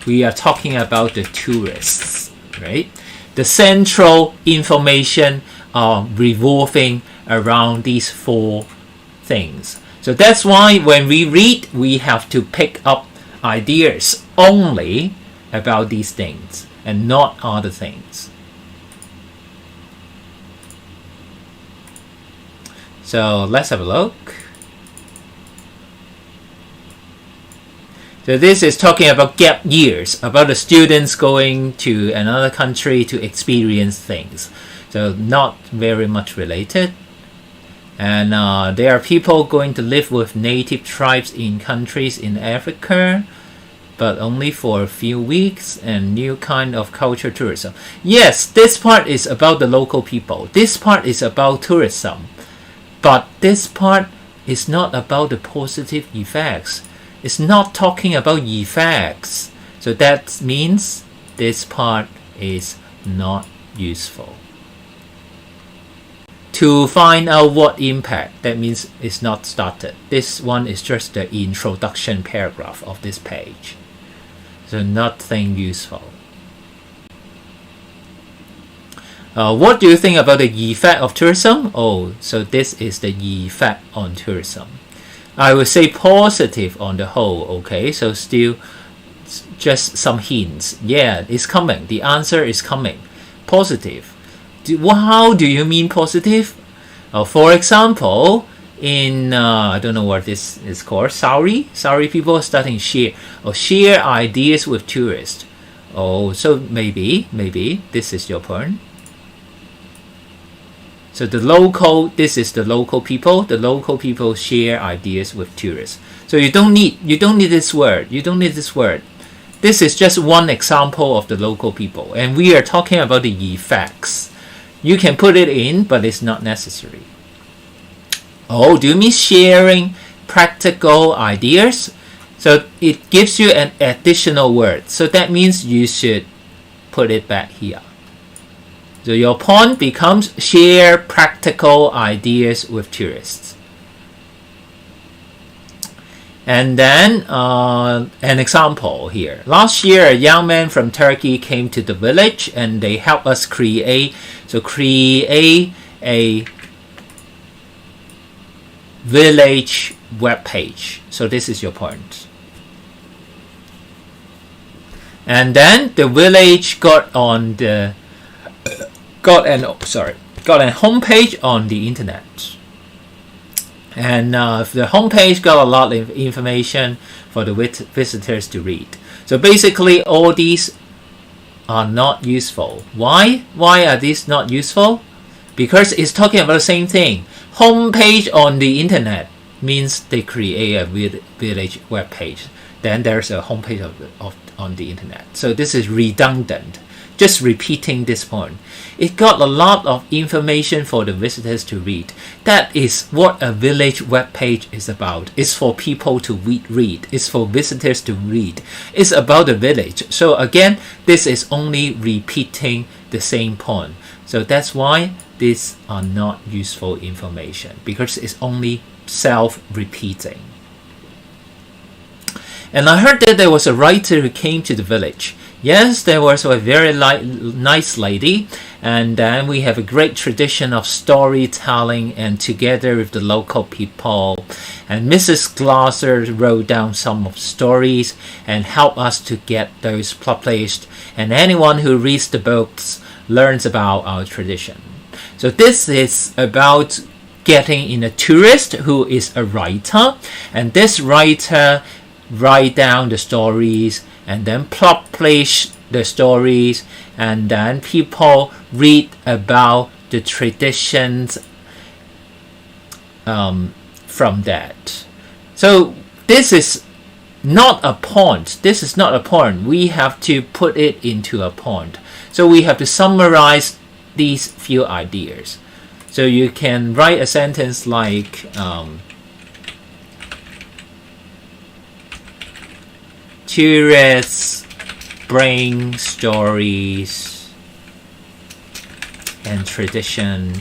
We are talking about the tourists, right? The central information are revolving around these four things. So that's why when we read, we have to pick up ideas only about these things and not other things. So let's have a look. So this is talking about gap years, about the students going to another country to experience things. So not very much related. And there are people going to live with native tribes in countries in Africa, but only for a few weeks, and new kind of culture tourism. Yes, this part is about the local people. This part is about tourism. But this part is not about the positive effects. It's not talking about effects. So that means this part is not useful. To find out what impact, that means it's not started. This one is just the introduction paragraph of this page. So nothing useful. What do you think about the effect of tourism? Oh, so this is the effect on tourism. I would say positive on the whole, okay? So still just some hints. Yeah, it's coming. The answer is coming. Positive. How do you mean positive? For example, in, I don't know what this is called, Saudi people are starting share ideas with tourists. Oh, so maybe this is your point. So this is the local people. The local people share ideas with tourists. So you don't need this word. This is just one example of the local people, and we are talking about the effects. You can put it in, but it's not necessary. Oh, do you mean sharing practical ideas? So it gives you an additional word. So that means you should put it back here. So your point becomes share practical ideas with tourists. And then an example here. Last year, a young man from Turkey came to the village and they helped us create a village web page. So this is your point. And then the village got a homepage on the internet. And the homepage got a lot of information for the visitors to read. So basically all these are not useful. Why? Why are these not useful? Because it's talking about the same thing. Homepage on the internet means they create a village web page. Then there's a homepage on the internet. So this is redundant. Just repeating this point. It got a lot of information for the visitors to read. That is what a village web page is about. It's for people to read. It's for visitors to read. It's about the village. So again, this is only repeating the same point. So that's why these are not useful information, because it's only self-repeating. And I heard that there was a writer who came to the village. Yes, there was a very nice lady, and then we have a great tradition of storytelling and together with the local people. And Mrs. Glasser wrote down some of stories and helped us to get those published. And anyone who reads the books learns about our tradition. So this is about getting in a tourist who is a writer, and this writer write down the stories and then publish the stories, and then people read about the traditions from that. So this is not a point. This is not a point. We have to put it into a point. So we have to summarize these few ideas. So you can write a sentence like tourists bring stories and tradition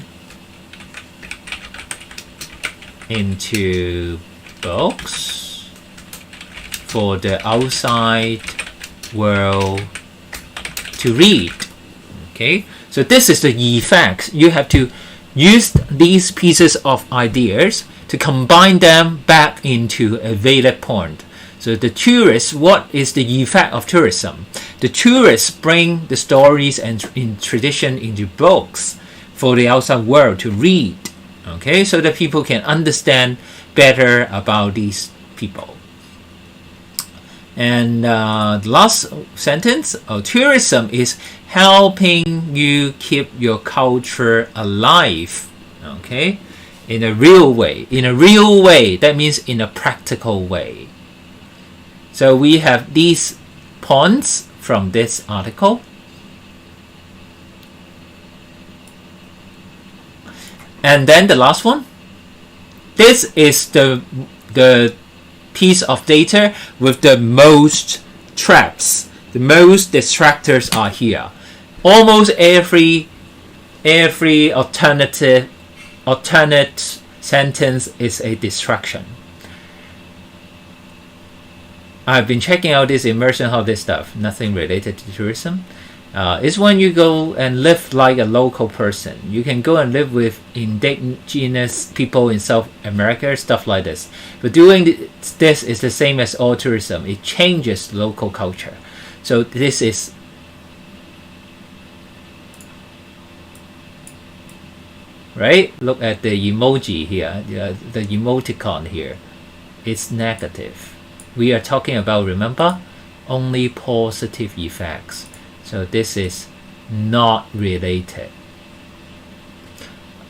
into books for the outside world to read. Okay, so this is the effect. You have to use these pieces of ideas to combine them back into a valid point. So the tourists, what is the effect of tourism? The tourists bring the stories and in tradition into books for the outside world to read. Okay, so that people can understand better about these people. And the last sentence, tourism is helping you keep your culture alive. Okay, in a real way. In a real way, that means in a practical way. So we have these points from this article. And then the last one. This is the piece of data with the most traps. The most distractors are here. Almost every alternate sentence is a distraction. I've been checking out this immersion holiday stuff. Nothing related to tourism. It's when you go and live like a local person. You can go and live with indigenous people in South America, stuff like this. But doing this is the same as all tourism. It changes local culture. So this is right. Look at the emoji here, the emoticon here. It's negative. We are talking about, remember, only positive effects. So this is not related.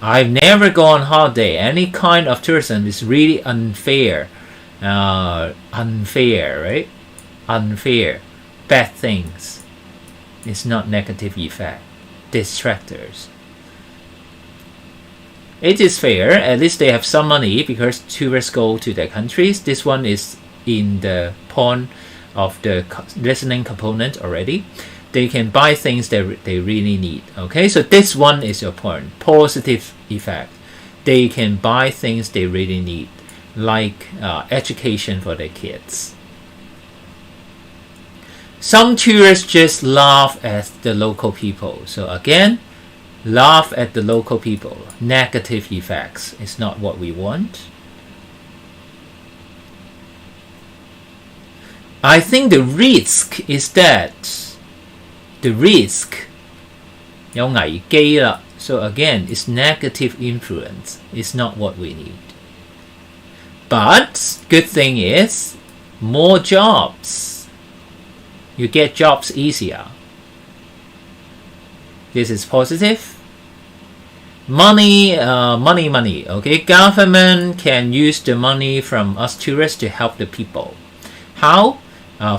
I've never gone holiday. Any kind of tourism is really unfair. Unfair, right? Unfair. Bad things. It's not negative effect. Distractors. It is fair. At least they have some money because tourists go to their countries. This one is in the point of the listening component already. They can buy things that they really need. Okay, so this one is your point. Positive effect. They can buy things they really need, like education for their kids. Some tourists just laugh at the local people. So again, laugh at the local people. Negative effects is not what we want. I think the risk is that the risk 有危機啦. So again, it's negative influence. It's not what we need. But good thing is more jobs. You get jobs easier. This is positive. Money. Okay, government can use the money from us tourists to help the people. How?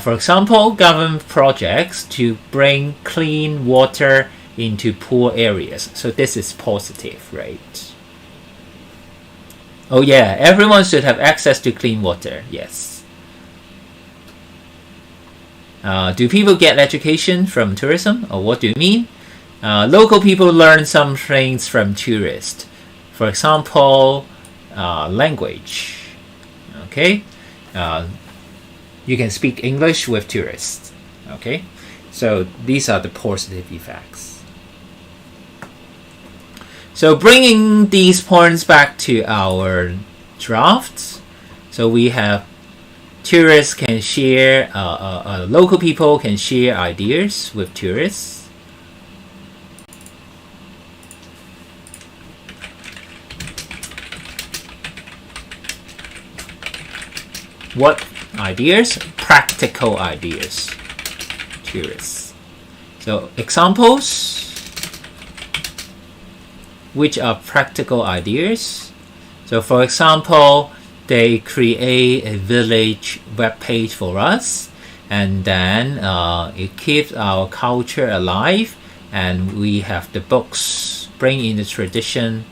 For example, government projects to bring clean water into poor areas. So this is positive, right? Oh yeah, everyone should have access to clean water. Yes. Do people get education from tourism? Or what do you mean? Local people learn some things from tourists. For example, language. Okay. You can speak English with tourists. Okay, so these are the positive effects. So bringing these points back to our drafts. So we have tourists can share, local people can share ideas with tourists. What ideas? Practical ideas. Tourists. So examples. Which are practical ideas? So for example, they create a village webpage for us, and then it keeps our culture alive, and we have the books, bring in the tradition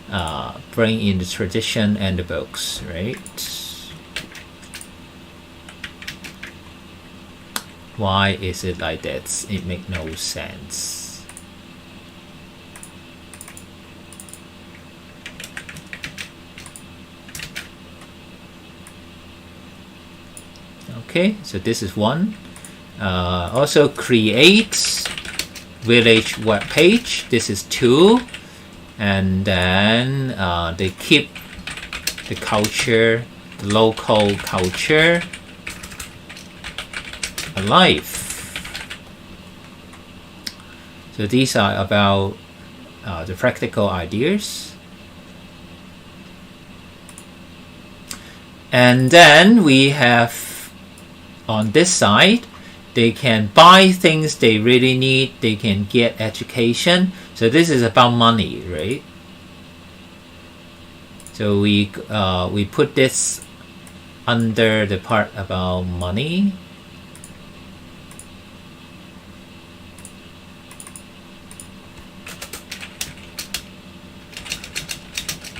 and the books, right? Why is it like that? It makes no sense. Okay, so this is one. Also create village web page. This is 2. And then they keep the culture, the local culture alive. So these are about the practical ideas. And then we have on this side, they can buy things they really need. They can get education. So this is about money, right? So we put this under the part about money.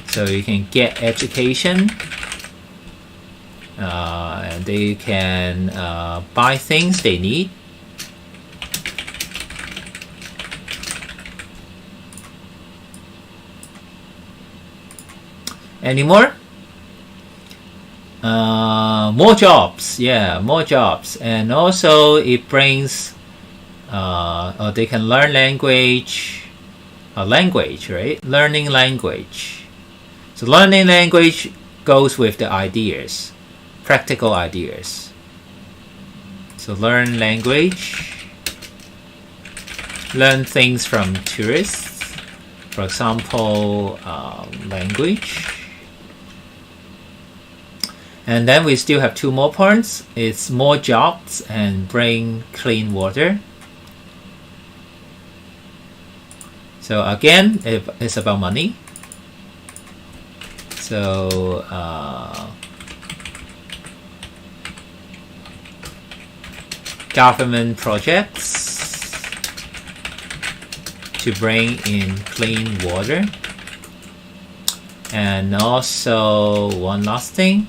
So you can get education. And they can buy things they need. Any more? More jobs. Yeah, more jobs. And also it brings or they can learn language, right? Learning language. So learning language goes with the ideas, practical ideas. So learn language, learn things from tourists, for example, language. And then we still have 2 more points. It's more jobs and bring clean water. So again, it's about money. So government projects to bring in clean water. And also one last thing,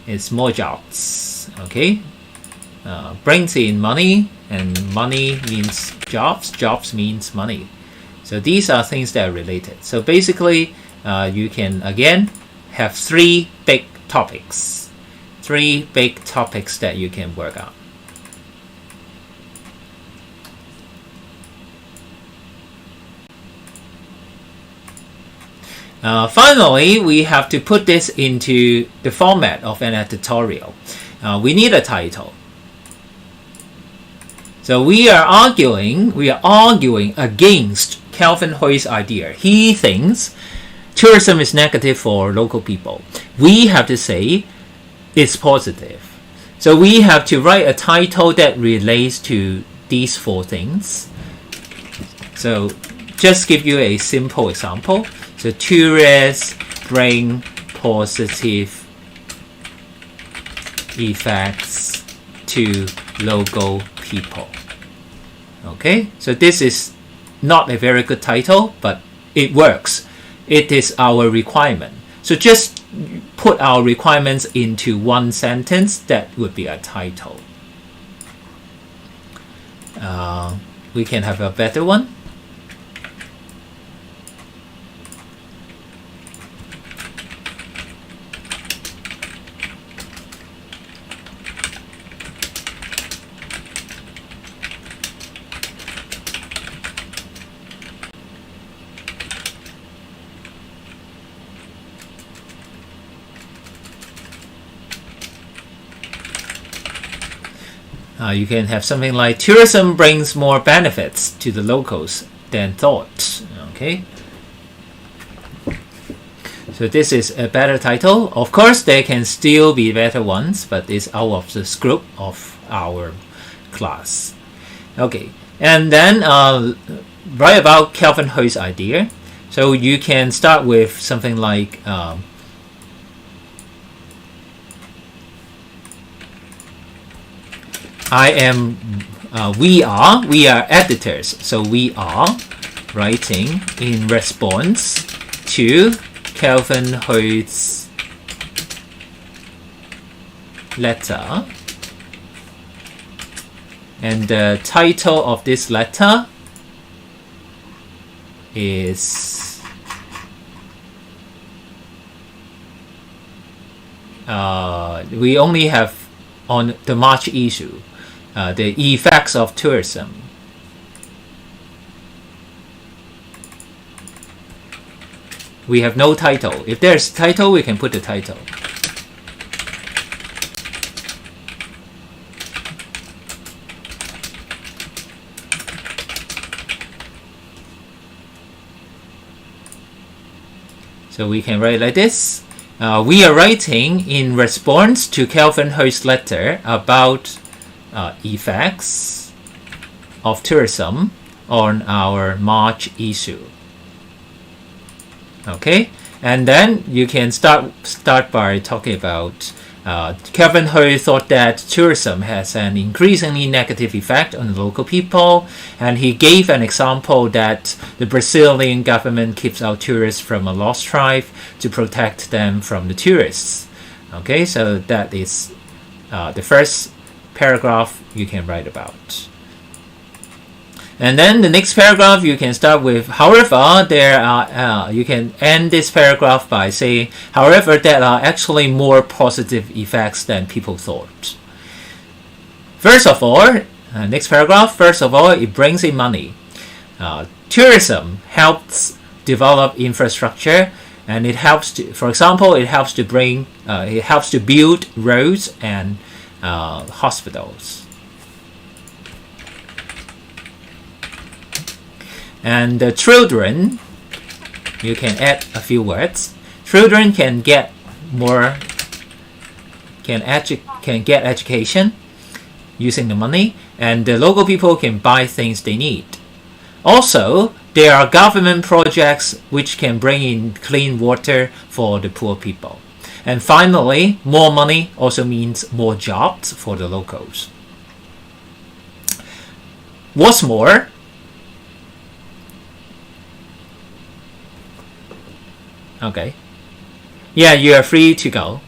it's more jobs. Okay, brings in money, and money means jobs, jobs means money. So these are things that are related. So basically you can again have 3 big topics, 3 big topics that you can work on. Finally, we have to put this into the format of an editorial. We need a title. So we are arguing against Calvin Hui's idea. He thinks tourism is negative for local people. We have to say it's positive. So we have to write a title that relates to these 4 things. So just give you a simple example. So tourists bring positive effects to local people. Okay, so this is not a very good title, but it works. It is our requirement. So just put our requirements into 1 sentence. That would be a title. We can have a better one. You can have something like tourism brings more benefits to the locals than thought. Okay. So this is a better title. Of course, there can still be better ones, but it's out of the scope of our class. Okay, and then write about Calvin Hui's idea. So you can start with something like we are editors, so we are writing in response to Calvin Hui's letter, and the title of this letter is we only have on the March issue the effects of tourism. We have no title. If there's title, we can put the title. So we can write like this. We are writing in response to Kelvin Ho's letter about effects of tourism on our March issue. Okay, and then you can start by talking about Kelvin Ho thought that tourism has an increasingly negative effect on the local people, and he gave an example that the Brazilian government keeps out tourists from a lost tribe to protect them from the tourists. Okay, so that is the first paragraph you can write about. And then the next paragraph you can start with, however, there are, you can end this paragraph by saying, however, there are actually more positive effects than people thought. First of all, next paragraph, first of all, it brings in money. Tourism helps develop infrastructure, and it helps to, for example, it helps to build roads and hospitals. And the children, you can add a few words. Children can get more, can get education using the money, and the local people can buy things they need. Also, there are government projects which can bring in clean water for the poor people. And finally, more money also means more jobs for the locals. What's more, okay. Yeah, you are free to go.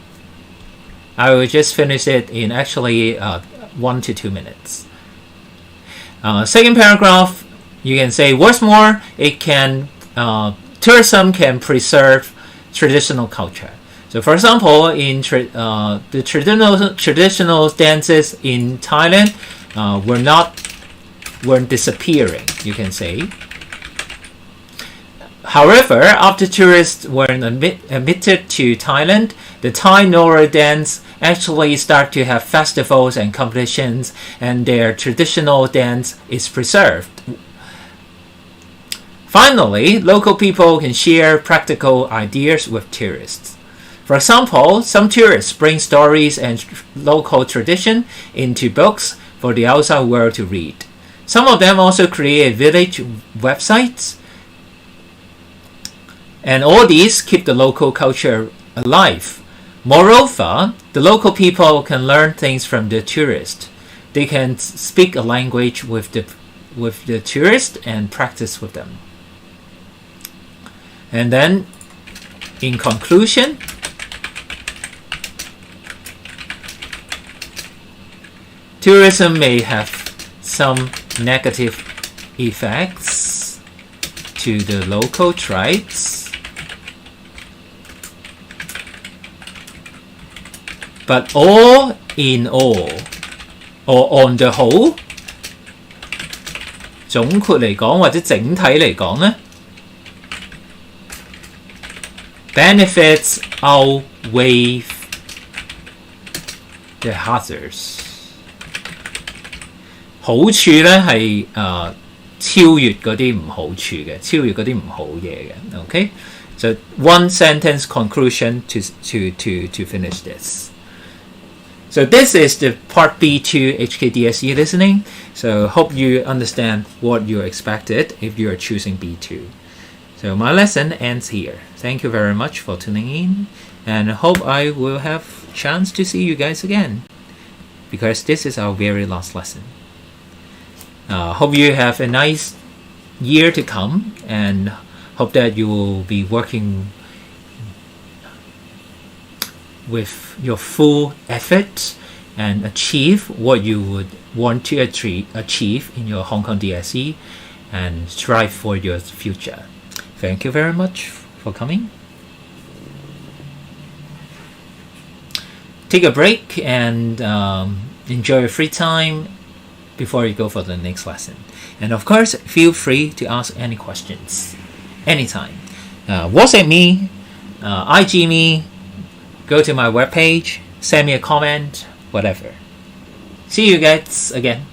I will just finish it in actually 1 to 2 minutes. Second paragraph, you can say, what's more, it can tourism can preserve traditional culture. So, for example, in the traditional dances in Thailand weren't disappearing, you can say. However, after tourists were admitted to Thailand, the Thai Nora dance actually start to have festivals and competitions, and their traditional dance is preserved. Finally, local people can share practical ideas with tourists. For example, some tourists bring stories and local tradition into books for the outside world to read. Some of them also create village websites, and all these keep the local culture alive. Moreover, the local people can learn things from the tourist. They can speak a language with the tourist and practice with them. And then, in conclusion, tourism may have some negative effects to the local tribes, but all in all, or on the whole, 總括嚟講或者整體嚟講呢， benefits outweigh the hazards. 好處呢係超越嗰啲唔好處嘅，超越嗰啲唔好嘢嘅。Okay, so one sentence conclusion to finish this. So this is the part B2 HKDSE listening. So hope you understand what you expected if you are choosing B2. So my lesson ends here. Thank you very much for tuning in, and hope I will have chance to see you guys again, because this is our very last lesson. Hope you have a nice year to come, and hope that you will be working with your full effort and achieve what you would want to achieve in your Hong Kong DSE, and strive for your future. Thank you very much for coming. take a break and enjoy your free time before you go for the next lesson. And of course, feel free to ask any questions anytime. WhatsApp me, IG me, go to my webpage, send me a comment, whatever. See you guys again.